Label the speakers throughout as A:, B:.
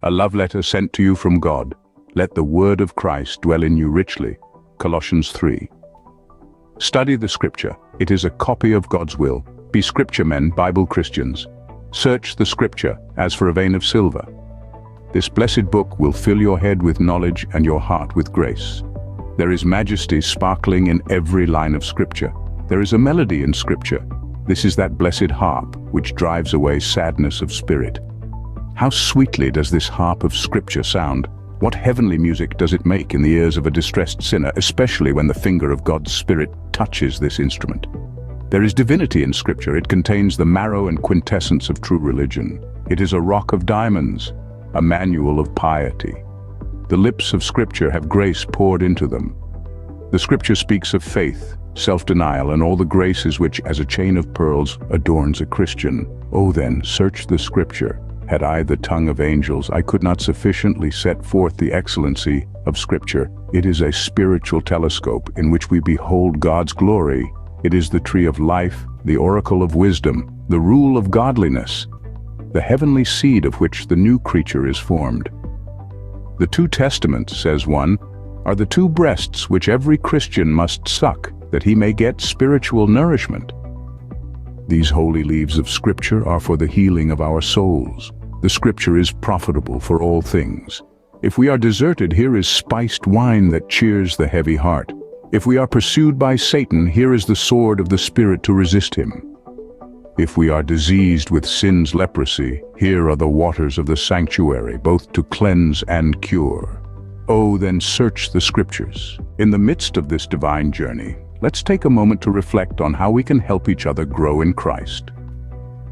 A: a love letter sent to you from God. Let the word of Christ dwell in you richly. Colossians 3. Study the Scripture. It is a copy of God's will. Be Scripture men, Bible Christians. Search the Scripture as for a vein of silver. This blessed book will fill your head with knowledge and your heart with grace. There is majesty sparkling in every line of Scripture. There is a melody in Scripture. This is that blessed harp which drives away sadness of spirit. How sweetly does this harp of Scripture sound? What heavenly music does it make in the ears of a distressed sinner, especially when the finger of God's Spirit touches this instrument? There is divinity in Scripture. It contains the marrow and quintessence of true religion. It is a rock of diamonds, a manual of piety. The lips of Scripture have grace poured into them. The Scripture speaks of faith, self-denial, and all the graces which, as a chain of pearls, adorns a Christian. Oh then, search the Scripture. Had I the tongue of angels, I could not sufficiently set forth the excellency of Scripture. It is a spiritual telescope in which we behold God's glory. It is the tree of life, the oracle of wisdom, the rule of godliness, the heavenly seed of which the new creature is formed. The two testaments, says one, are the two breasts which every Christian must suck, that he may get spiritual nourishment. These holy leaves of Scripture are for the healing of our souls. The Scripture is profitable for all things. If we are deserted, here is spiced wine that cheers the heavy heart. If we are pursued by Satan, here is the sword of the Spirit to resist him. If we are diseased with sin's leprosy, here are the waters of the sanctuary, both to cleanse and cure. Oh, then search the Scriptures. In the midst of this divine journey, let's take a moment to reflect on how we can help each other grow in Christ.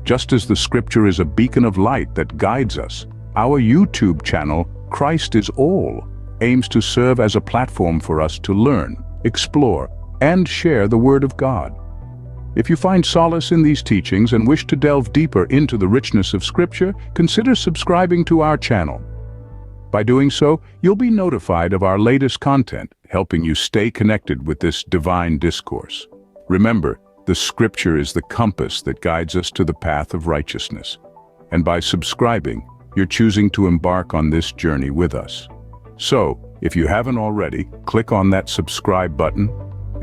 A: Just as the Scripture is a beacon of light that guides us, our YouTube channel, Christ is All, aims to serve as a platform for us to learn, explore, and share the Word of God. If you find solace in these teachings and wish to delve deeper into the richness of Scripture, consider subscribing to our channel. By doing so, you'll be notified of our latest content, helping you stay connected with this divine discourse. Remember, the Scripture is the compass that guides us to the path of righteousness. And by subscribing, you're choosing to embark on this journey with us. So, if you haven't already, click on that subscribe button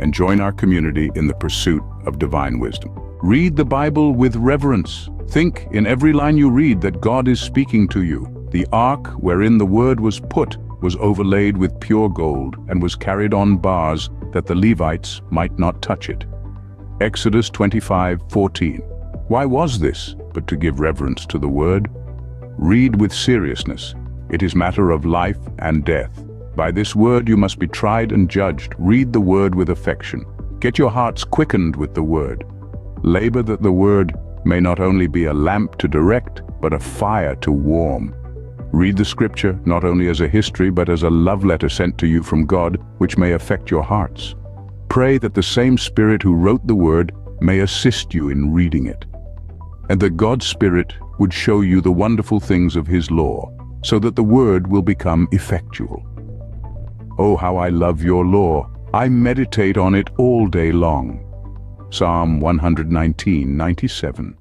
A: and join our community in the pursuit of divine wisdom. Read the Bible with reverence. Think in every line you read that God is speaking to you. The ark wherein the word was put was overlaid with pure gold and was carried on bars that the Levites might not touch it. Exodus 25:14. Why was this but to give reverence to the word? Read with seriousness. It is matter of life and death. By this word you must be tried and judged. Read the word with affection. Get your hearts quickened with the word. Labor that the word may not only be a lamp to direct, but a fire to warm. Read the Scripture not only as a history, but as a love letter sent to you from God, which may affect your hearts. Pray that the same Spirit who wrote the word may assist you in reading it, and that God's Spirit would show you the wonderful things of His law, so that the word will become effectual. Oh, how I love your law! I meditate on it all day long. Psalm 119:97.